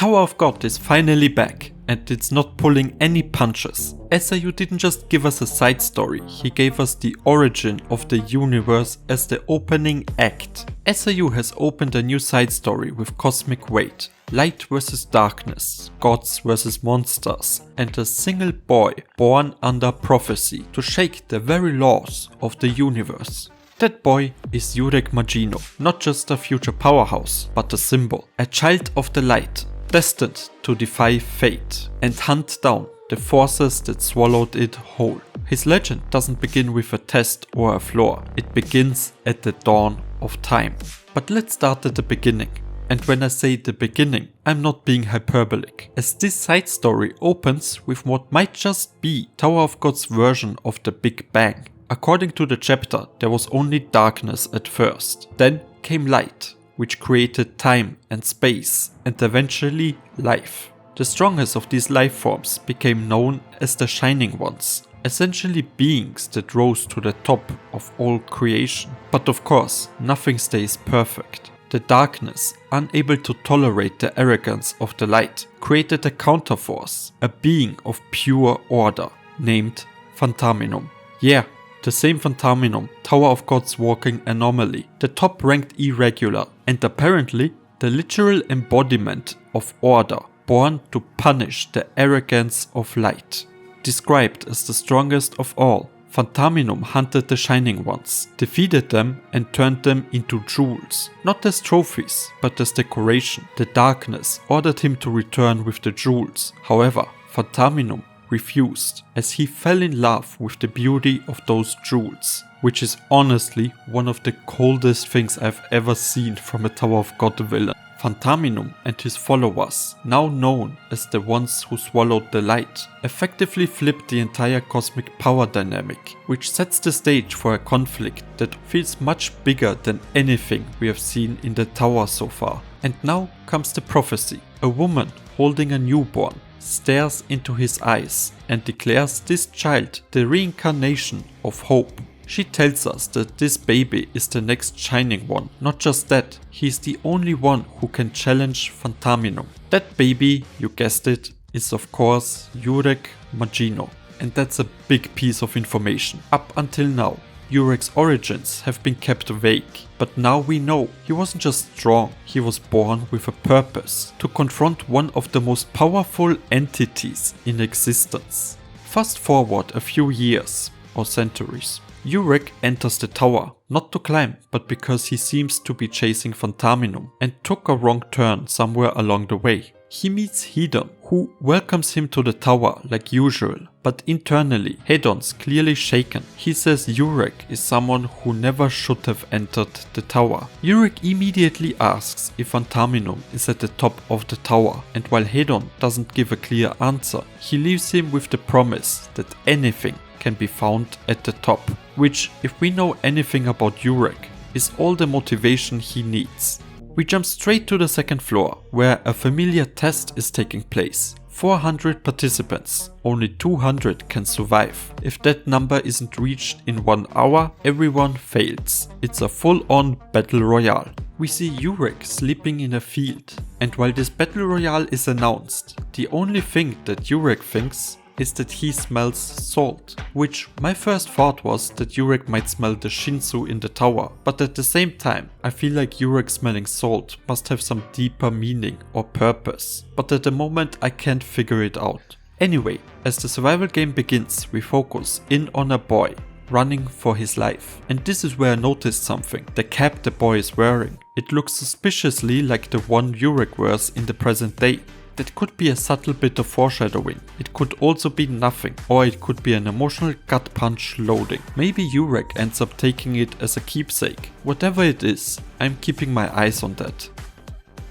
Tower of God is finally back, and it's not pulling any punches. SIU didn't just give us a side story, he gave us the origin of the universe as the opening act. SIU has opened a new side story with cosmic weight, light versus darkness, gods versus monsters, and a single boy born under prophecy to shake the very laws of the universe. That boy is Urek Mazino, not just a future powerhouse, but a symbol, a child of the light, destined to defy fate and hunt down the forces that swallowed it whole. His legend doesn't begin with a test or a flaw, it begins at the dawn of time. But let's start at the beginning. And when I say the beginning, I'm not being hyperbolic, as this side story opens with what might just be Tower of God's version of the Big Bang. According to the chapter, there was only darkness at first, then came light, which created time and space, and eventually life. The strongest of these life forms became known as the Shining Ones, essentially beings that rose to the top of all creation. But of course, nothing stays perfect. The darkness, unable to tolerate the arrogance of the light, created a counterforce, a being of pure order, named Phantaminum. Yeah, the same Phantaminum, Tower of God's walking anomaly, the top-ranked irregular, and apparently the literal embodiment of order, born to punish the arrogance of light. Described as the strongest of all, Phantaminum hunted the Shining Ones, defeated them and turned them into jewels, not as trophies, but as decoration. The darkness ordered him to return with the jewels. However, Phantaminum refused, as he fell in love with the beauty of those jewels, which is honestly one of the coldest things I've ever seen from a Tower of God villain. Phantaminum and his followers, now known as the ones who swallowed the light, effectively flipped the entire cosmic power dynamic, which sets the stage for a conflict that feels much bigger than anything we have seen in the tower so far. And now comes the prophecy. A woman holding a newborn stares into his eyes and declares this child the reincarnation of hope. She tells us that this baby is the next Shining One. Not just that, he's the only one who can challenge Phantaminum. That baby, you guessed it, is of course Urek Mazino. And that's a big piece of information. Up until now, Urek's origins have been kept vague, but now we know he wasn't just strong, he was born with a purpose, to confront one of the most powerful entities in existence. Fast forward a few years, or centuries. Urek enters the tower, not to climb, but because he seems to be chasing Phantaminum and took a wrong turn somewhere along the way. He meets Hedon, who welcomes him to the tower like usual, but internally, Hedon's clearly shaken. He says Urek is someone who never should have entered the tower. Urek immediately asks if Phantaminum is at the top of the tower, and while Hedon doesn't give a clear answer, he leaves him with the promise that anything can be found at the top, which, if we know anything about Urek, is all the motivation he needs. We jump straight to the second floor, where a familiar test is taking place. 400 participants, only 200 can survive. If that number isn't reached in 1 hour, everyone fails. It's a full-on battle royale. We see Urek sleeping in a field, and while this battle royale is announced, the only thing that Urek thinks is that he smells salt, which my first thought was that Urek might smell the Shinsu in the tower, but at the same time I feel like Urek smelling salt must have some deeper meaning or purpose, but at the moment I can't figure it out. Anyway, as the survival game begins, we focus in on a boy running for his life, and this is where I noticed something. The cap the boy is wearing, it looks suspiciously like the one Urek wears in the present day. That could be a subtle bit of foreshadowing. It could also be nothing, or it could be an emotional gut punch loading. Maybe Urek ends up taking it as a keepsake. Whatever it is, I'm keeping my eyes on that.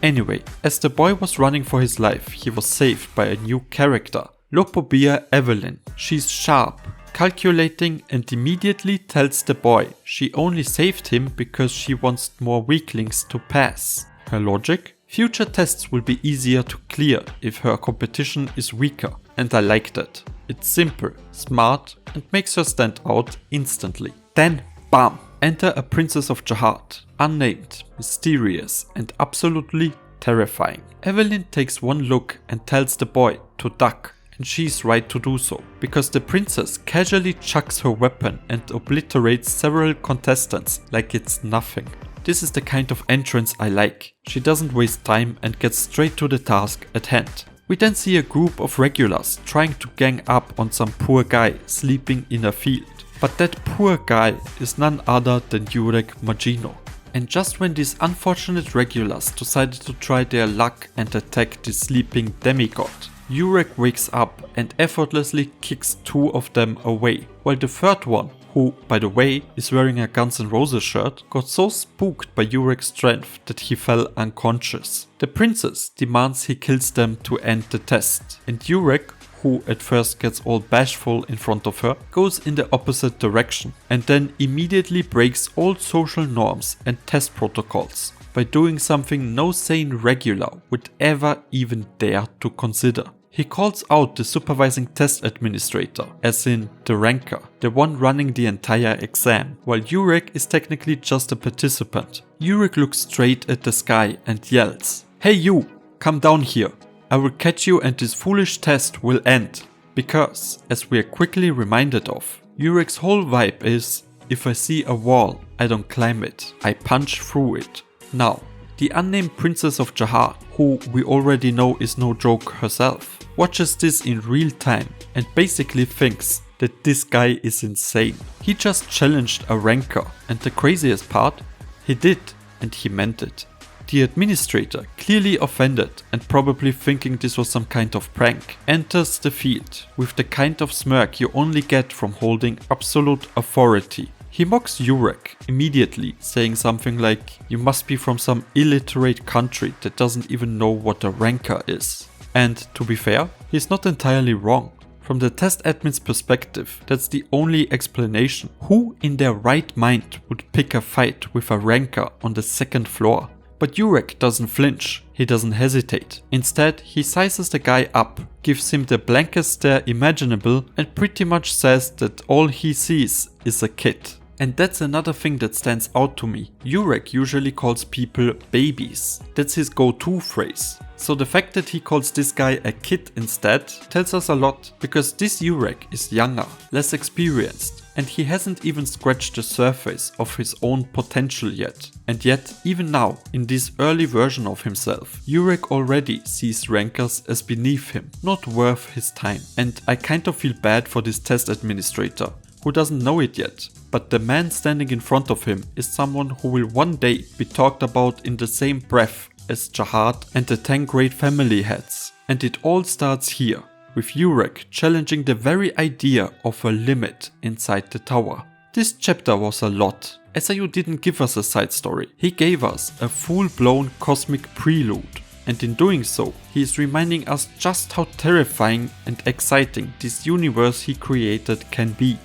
Anyway, as the boy was running for his life, he was saved by a new character, Lopobia Evelyn. She's sharp, calculating, and immediately tells the boy she only saved him because she wants more weaklings to pass. Her logic? Future tests will be easier to clear if her competition is weaker, and I like that. It's simple, smart, and makes her stand out instantly. Then, bam! Enter a princess of Jahad, unnamed, mysterious, and absolutely terrifying. Evelyn takes one look and tells the boy to duck, and she's right to do so, because the princess casually chucks her weapon and obliterates several contestants like it's nothing. This is the kind of entrance I like. She doesn't waste time and gets straight to the task at hand. We then see a group of regulars trying to gang up on some poor guy sleeping in a field. But that poor guy is none other than Urek Mazino. And just when these unfortunate regulars decided to try their luck and attack the sleeping demigod, Urek wakes up and effortlessly kicks two of them away, while the third one, who, by the way, is wearing a Guns N' Roses shirt, got so spooked by Urek's strength that he fell unconscious. The princess demands he kills them to end the test, and Urek, who at first gets all bashful in front of her, goes in the opposite direction and then immediately breaks all social norms and test protocols by doing something no sane regular would ever even dare to consider. He calls out the supervising test administrator, as in the ranker, the one running the entire exam, while Urek is technically just a participant. Urek looks straight at the sky and yells, "Hey you, come down here. I will catch you and this foolish test will end." Because, as we are quickly reminded of, Urek's whole vibe is, if I see a wall, I don't climb it, I punch through it. Now, the unnamed princess of Jahar, who we already know is no joke herself, watches this in real time and basically thinks that this guy is insane. He just challenged a ranker, and the craziest part, he did, and he meant it. The administrator, clearly offended and probably thinking this was some kind of prank, enters the field with the kind of smirk you only get from holding absolute authority. He mocks Urek immediately, saying something like, "You must be from some illiterate country that doesn't even know what a ranker is." And to be fair, he's not entirely wrong. From the test admin's perspective, that's the only explanation. Who in their right mind would pick a fight with a ranker on the second floor? But Urek doesn't flinch, he doesn't hesitate. Instead, he sizes the guy up, gives him the blankest stare imaginable, and pretty much says that all he sees is a kid. And that's another thing that stands out to me. Urek usually calls people babies. That's his go-to phrase. So the fact that he calls this guy a kid instead tells us a lot, because this Urek is younger, less experienced, and he hasn't even scratched the surface of his own potential yet. And yet, even now, in this early version of himself, Urek already sees rankers as beneath him, not worth his time. And I kind of feel bad for this test administrator, who doesn't know it yet. But the man standing in front of him is someone who will one day be talked about in the same breath as Jahar and the 10 great family heads. And it all starts here, with Urek challenging the very idea of a limit inside the tower. This chapter was a lot. SIU didn't give us a side story, he gave us a full-blown cosmic prelude. And in doing so, he is reminding us just how terrifying and exciting this universe he created can be.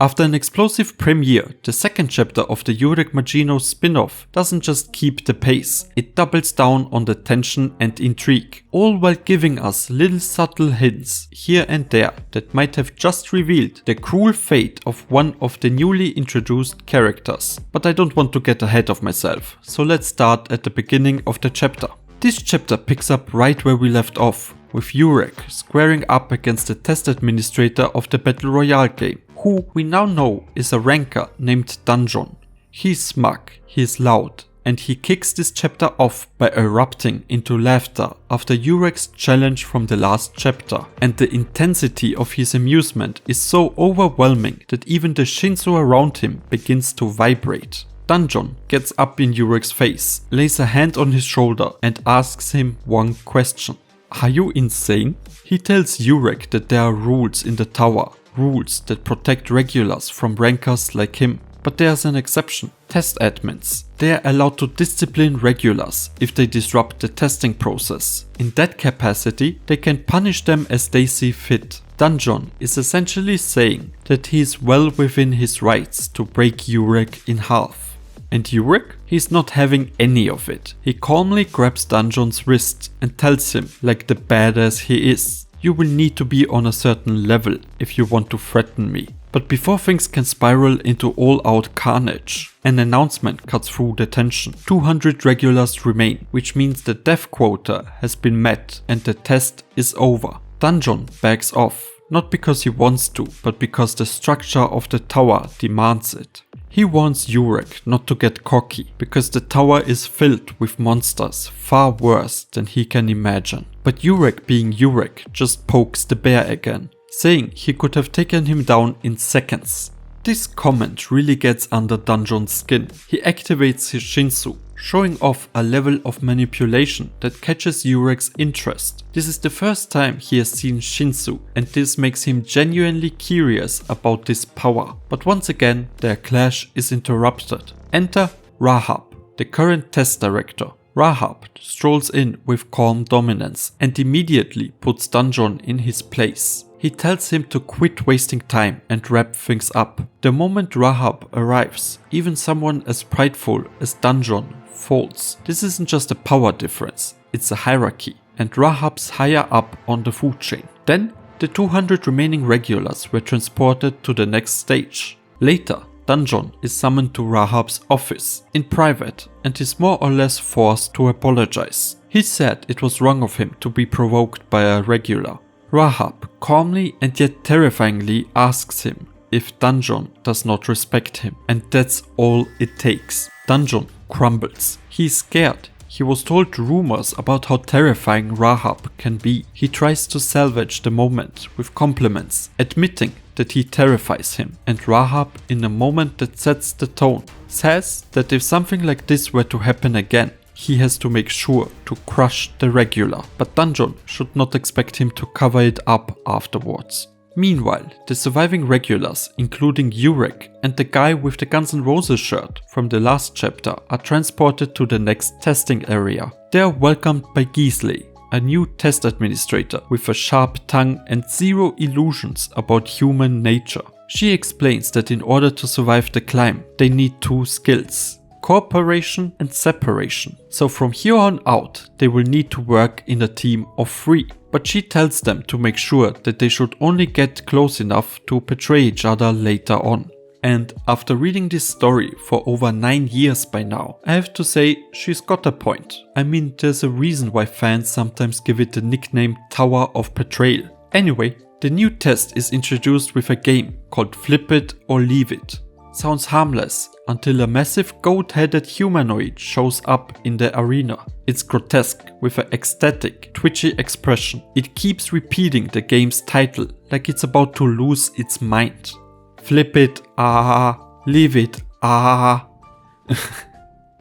After an explosive premiere, the second chapter of the Urek Mazino spin-off doesn't just keep the pace, it doubles down on the tension and intrigue, all while giving us little subtle hints here and there that might have just revealed the cruel fate of one of the newly introduced characters. But I don't want to get ahead of myself, so let's start at the beginning of the chapter. This chapter picks up right where we left off, with Urek squaring up against the test administrator of the Battle Royale game, who we now know is a ranker named Dungeon. He's smug, he's loud, and he kicks this chapter off by erupting into laughter after Urek's challenge from the last chapter, and the intensity of his amusement is so overwhelming that even the Shinzo around him begins to vibrate. Dungeon gets up in Urek's face, lays a hand on his shoulder and asks him one question. "Are you insane?" He tells Urek that there are rules in the tower, rules that protect regulars from rankers like him. But there's an exception. Test admins. They are allowed to discipline regulars if they disrupt the testing process. In that capacity, they can punish them as they see fit. Dungeon is essentially saying that he is well within his rights to break Urek in half. And Urek? He's not having any of it. He calmly grabs Dungeon's wrist and tells him, like the badass he is, "You will need to be on a certain level if you want to threaten me. But before things can spiral into all-out carnage, an announcement cuts through the tension. 200 regulars remain, which means the death quota has been met and the test is over. Dungeon backs off, not because he wants to, but because the structure of the tower demands it. He warns Urek not to get cocky, because the tower is filled with monsters far worse than he can imagine. But Urek, being Urek, just pokes the bear again, saying he could have taken him down in seconds. This comment really gets under Dungeon's skin. He activates his Shinsu, showing off a level of manipulation that catches Urek's interest. This is the first time he has seen Shinsu, and this makes him genuinely curious about this power. But once again, their clash is interrupted. Enter Rahab, the current test director. Rahab strolls in with calm dominance and immediately puts Dungeon in his place. He tells him to quit wasting time and wrap things up. The moment Rahab arrives, even someone as prideful as Dungeon folds. This isn't just a power difference, it's a hierarchy, and Rahab's higher up on the food chain. Then, the 200 remaining regulars were transported to the next stage. Later, Dungeon is summoned to Rahab's office in private and is more or less forced to apologize. He said it was wrong of him to be provoked by a regular. Rahab calmly and yet terrifyingly asks him if Dungeon does not respect him, and that's all it takes. Dungeon crumbles. He's scared. He was told rumors about how terrifying Rahab can be. He tries to salvage the moment with compliments, admitting that he terrifies him, and Rahab, in a moment that sets the tone, says that if something like this were to happen again, he has to make sure to crush the regular, but Dungeon should not expect him to cover it up afterwards. Meanwhile, the surviving regulars, including Urek and the guy with the Guns N' Roses shirt from the last chapter, are transported to the next testing area. They are welcomed by Gisli, a new test administrator with a sharp tongue and zero illusions about human nature. She explains that in order to survive the climb, they need two skills: cooperation and separation. So from here on out, they will need to work in a team of 3. But she tells them to make sure that they should only get close enough to betray each other later on. And after reading this story for over 9 years by now, I have to say she's got a point. I mean, there's a reason why fans sometimes give it the nickname Tower of Betrayal. Anyway, the new test is introduced with a game called Flip It or Leave It. Sounds harmless until a massive goat-headed humanoid shows up in the arena. It's grotesque with an ecstatic, twitchy expression. It keeps repeating the game's title like it's about to lose its mind. Flip it, ah, leave it, ah.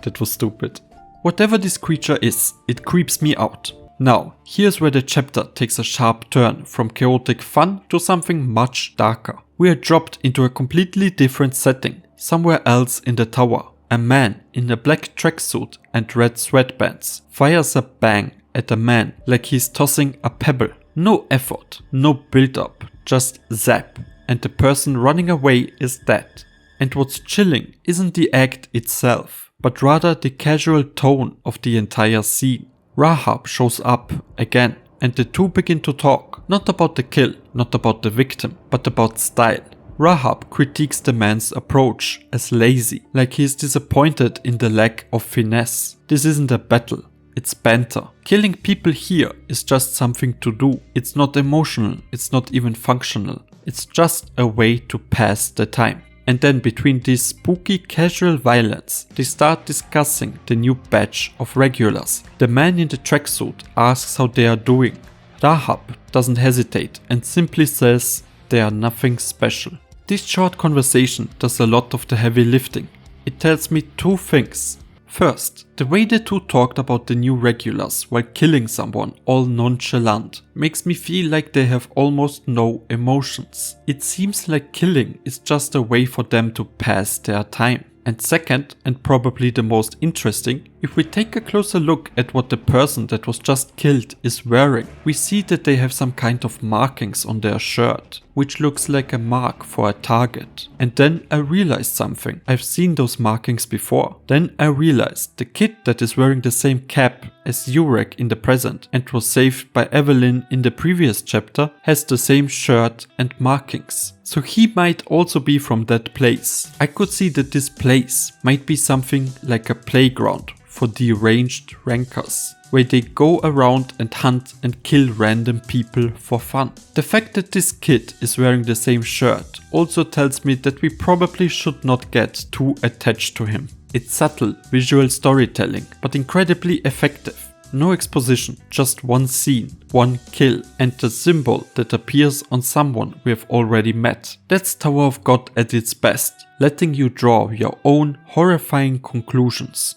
That was stupid. Whatever this creature is, it creeps me out. Now, here's where the chapter takes a sharp turn from chaotic fun to something much darker. We are dropped into a completely different setting, somewhere else in the tower. A man in a black tracksuit and red sweatbands fires a bang at a man like he's tossing a pebble. No effort, no build-up, just zap, and the person running away is dead. And what's chilling isn't the act itself, but rather the casual tone of the entire scene. Rahab shows up again, and the two begin to talk, not about the kill, not about the victim, but about style. Rahab critiques the man's approach as lazy, like he is disappointed in the lack of finesse. This isn't a battle, it's banter. Killing people here is just something to do. It's not emotional, it's not even functional. It's just a way to pass the time. And then between this spooky casual violence, they start discussing the new batch of regulars. The man in the tracksuit asks how they are doing. Rahab doesn't hesitate and simply says they are nothing special. This short conversation does a lot of the heavy lifting. It tells me 2 things. First, the way the two talked about the new regulars while killing someone all nonchalant makes me feel like they have almost no emotions. It seems like killing is just a way for them to pass their time. And second, and probably the most interesting, If we take a closer look at what the person that was just killed is wearing, we see that they have some kind of markings on their shirt, which looks like a mark for a target. And then I realized something. I've seen those markings before. Then I realized the kid that is wearing the same cap as Urek in the present and was saved by Evelyn in the previous chapter has the same shirt and markings. So he might also be from that place. I could see that this place might be something like a playground for deranged rankers, where they go around and hunt and kill random people for fun. The fact that this kid is wearing the same shirt also tells me that we probably should not get too attached to him. It's subtle visual storytelling, but incredibly effective. No exposition, just one scene, one kill, and the symbol that appears on someone we have already met. That's Tower of God at its best, letting you draw your own horrifying conclusions.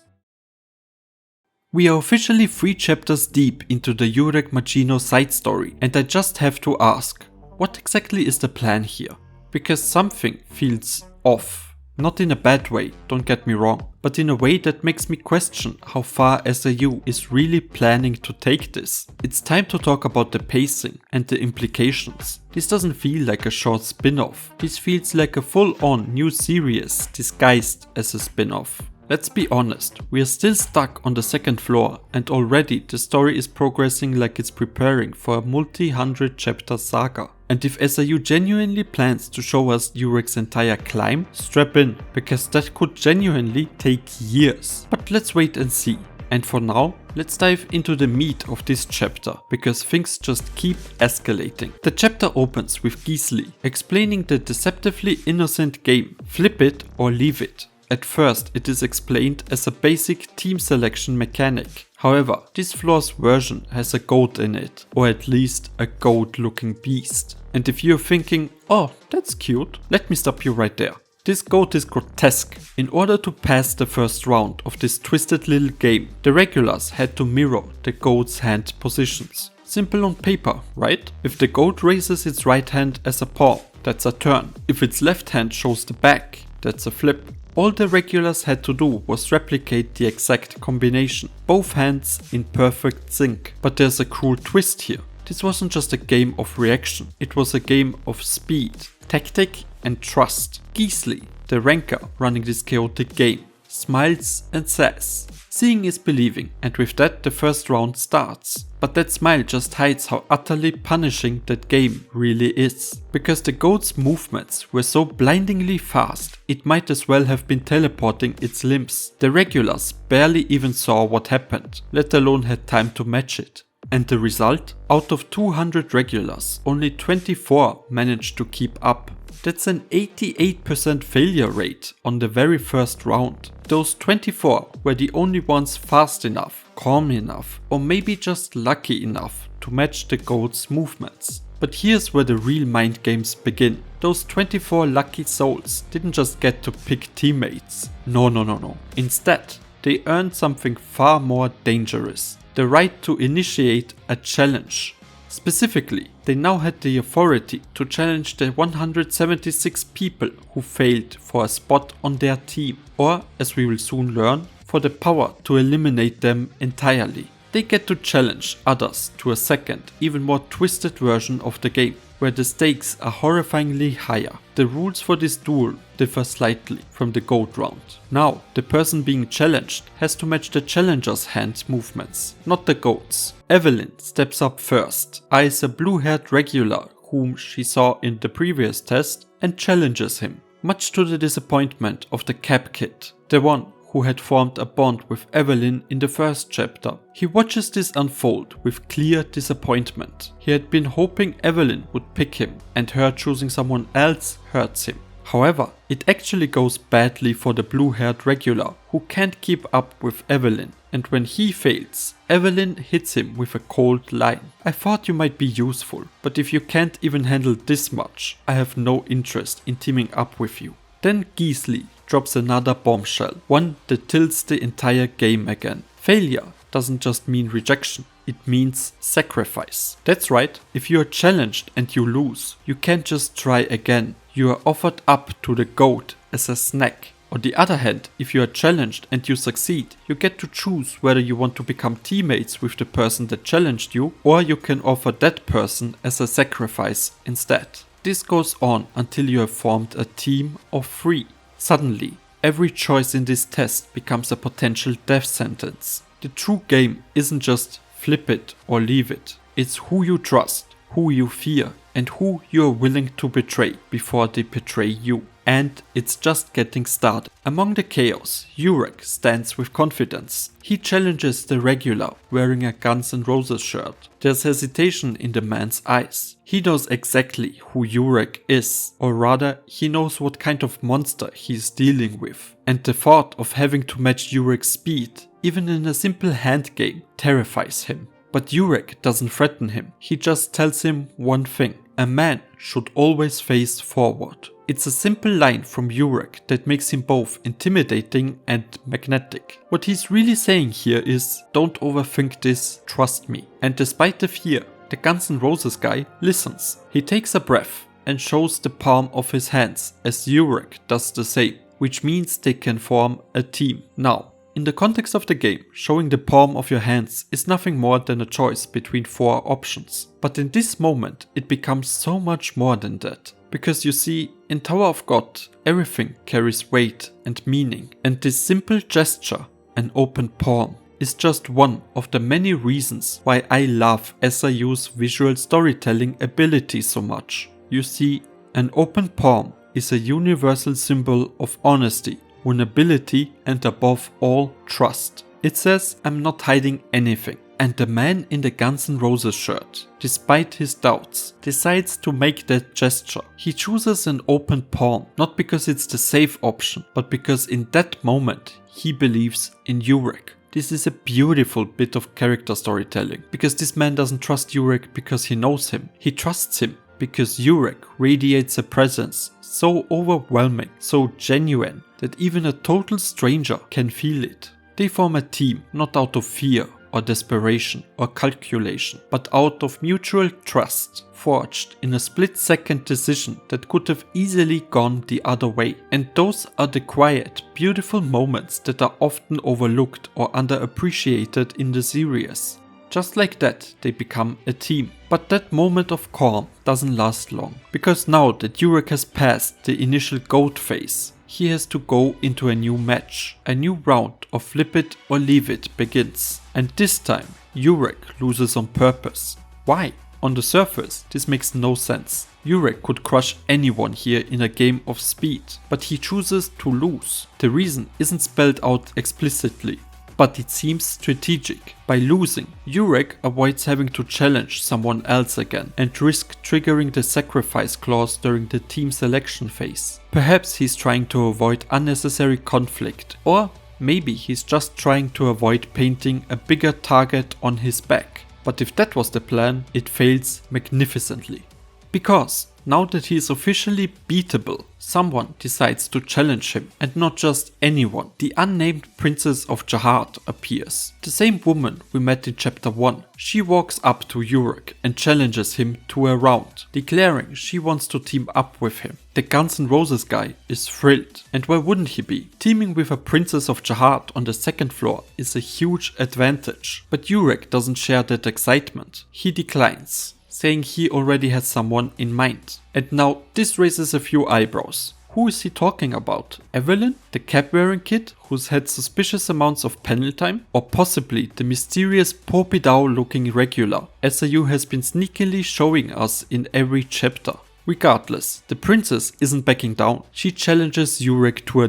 We are officially 3 chapters deep into the Urek Mazino side story, and I just have to ask, what exactly is the plan here? Because something feels off. Not in a bad way, don't get me wrong, but in a way that makes me question how far SAU is really planning to take this. It's time to talk about the pacing and the implications. This doesn't feel like a short spin-off. This feels like a full-on new series disguised as a spin-off. Let's be honest, we are still stuck on the 2nd floor and already the story is progressing like it's preparing for a multi-100 chapter saga. And if SAU genuinely plans to show us Urek's entire climb, strap in, because that could genuinely take years. But let's wait and see. And for now, let's dive into the meat of this chapter, because things just keep escalating. The chapter opens with Gisli explaining the deceptively innocent game, flip it or leave it. At first, it is explained as a basic team selection mechanic. However, this floor's version has a goat in it, or at least a goat-looking beast. And if you're thinking, oh, that's cute, let me stop you right there. This goat is grotesque. In order to pass the first round of this twisted little game, the regulars had to mirror the goat's hand positions. Simple on paper, right? If the goat raises its right hand as a paw, that's a turn. If its left hand shows the back, that's a flip. All the regulars had to do was replicate the exact combination, both hands in perfect sync. But there's a cruel twist here. This wasn't just a game of reaction, it was a game of speed, tactic and trust. Gisli, the ranker running this chaotic game, smiles and says, "Seeing is believing," and with that the first round starts. But that smile just hides how utterly punishing that game really is. Because the goat's movements were so blindingly fast, it might as well have been teleporting its limbs. The regulars barely even saw what happened, let alone had time to match it. And the result? Out of 200 regulars, only 24 managed to keep up. That's an 88% failure rate on the very first round. Those 24 were the only ones fast enough, calm enough, or maybe just lucky enough to match the goat's movements. But here's where the real mind games begin. Those 24 lucky souls didn't just get to pick teammates. No. Instead, they earned something far more dangerous. The right to initiate a challenge. Specifically, they now had the authority to challenge the 176 people who failed for a spot on their team, or, as we will soon learn, for the power to eliminate them entirely. They get to challenge others to a second, even more twisted version of the game, where the stakes are horrifyingly higher. The rules for this duel differ slightly from the goat round. Now, the person being challenged has to match the challenger's hand movements, not the goat's. Evelyn steps up first, eyes a blue-haired regular whom she saw in the previous test, and challenges him, much to the disappointment of the Cap Kid, the one who had formed a bond with Evelyn in the first chapter. He watches this unfold with clear disappointment. He had been hoping Evelyn would pick him, and her choosing someone else hurts him. However, it actually goes badly for the blue-haired regular, who can't keep up with Evelyn, and when he fails, Evelyn hits him with a cold line. "I thought you might be useful, but if you can't even handle this much, I have no interest in teaming up with you." Then Gisli drops another bombshell, one that tilts the entire game again. Failure doesn't just mean rejection, it means sacrifice. That's right, if you are challenged and you lose, you can't just try again. You are offered up to the goat as a snack. On the other hand, if you are challenged and you succeed, you get to choose whether you want to become teammates with the person that challenged you, or you can offer that person as a sacrifice instead. This goes on until you have formed a team of 3. Suddenly, every choice in this test becomes a potential death sentence. The true game isn't just flip it or leave it. It's who you trust, who you fear, and who you are willing to betray before they betray you. And it's just getting started. Among the chaos, Urek stands with confidence. He challenges the regular wearing a Guns N' Roses shirt. There's hesitation in the man's eyes. He knows exactly who Urek is, or rather, he knows what kind of monster he's dealing with. And the thought of having to match Urek's speed, even in a simple hand game, terrifies him. But Urek doesn't threaten him. He just tells him one thing: a man should always face forward. It's a simple line from Urek that makes him both intimidating and magnetic. What he's really saying here is, don't overthink this, trust me. And despite the fear, the Guns N' Roses guy listens. He takes a breath and shows the palm of his hands as Urek does the same, which means they can form a team. Now, in the context of the game, showing the palm of your hands is nothing more than a choice between 4 options. But in this moment, it becomes so much more than that. Because you see, in Tower of God, everything carries weight and meaning. And this simple gesture, an open palm, is just one of the many reasons why I love SIU's visual storytelling ability so much. You see, an open palm is a universal symbol of honesty, vulnerability, and above all, trust. It says, I'm not hiding anything. And the man in the Guns N' Roses shirt, despite his doubts, decides to make that gesture. He chooses an open palm, not because it's the safe option, but because in that moment, he believes in Urek. This is a beautiful bit of character storytelling, because this man doesn't trust Urek because he knows him. He trusts him because Urek radiates a presence so overwhelming, so genuine, that even a total stranger can feel it. They form a team, not out of fear or desperation or calculation, but out of mutual trust, forged in a split-second decision that could have easily gone the other way. And those are the quiet, beautiful moments that are often overlooked or underappreciated in the series. Just like that, they become a team. But that moment of calm doesn't last long, because now that Urek has passed the initial goat phase, he has to go into a new match. A new round of flip it or leave it begins. And this time, Urek loses on purpose. Why? On the surface, this makes no sense. Urek could crush anyone here in a game of speed, but he chooses to lose. The reason isn't spelled out explicitly, but it seems strategic. By losing, Urek avoids having to challenge someone else again and risk triggering the sacrifice clause during the team selection phase. Perhaps he's trying to avoid unnecessary conflict, or maybe he's just trying to avoid painting a bigger target on his back. But if that was the plan, it fails magnificently. Because now that he is officially beatable, someone decides to challenge him, and not just anyone. The unnamed Princess of Jahad appears. The same woman we met in chapter 1. She walks up to Urek and challenges him to a round, declaring she wants to team up with him. The Guns N' Roses guy is thrilled, and why wouldn't he be? Teaming with a Princess of Jahad on the second floor is a huge advantage, but Urek doesn't share that excitement. He declines, saying he already has someone in mind. And now this raises a few eyebrows. Who is he talking about? Evelyn, the cap-wearing kid who's had suspicious amounts of panel time? Or possibly the mysterious Popidao-looking regular SIU has been sneakily showing us in every chapter? Regardless, the princess isn't backing down. She challenges Urek to a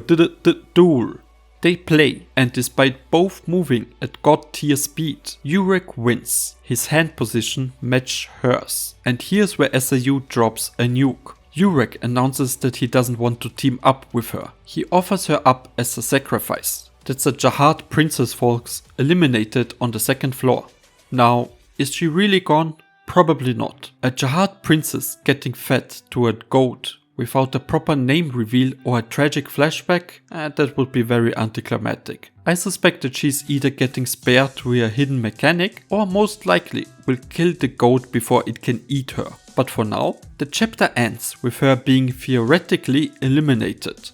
duel. They play, and despite both moving at god tier speed, Urek wins. His hand position matches hers. And here's where SIU drops a nuke. Urek announces that he doesn't want to team up with her. He offers her up as a sacrifice. That's a Jahad princess folks eliminated on the second floor. Now, is she really gone? Probably not. A Jahad princess getting fed to a goat without a proper name reveal or a tragic flashback? That would be very anticlimactic. I suspect that she's either getting spared through a hidden mechanic, or most likely will kill the goat before it can eat her. But for now, the chapter ends with her being theoretically eliminated.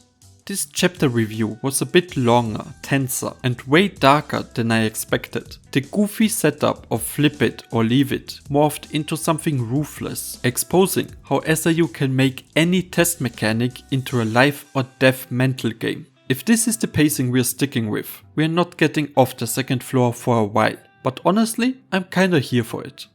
This chapter review was a bit longer, tenser, and way darker than I expected. The goofy setup of flip it or leave it morphed into something ruthless, exposing how SIU can make any test mechanic into a life or death mental game. If this is the pacing we're sticking with, we're not getting off the second floor for a while, but honestly, I'm kinda here for it.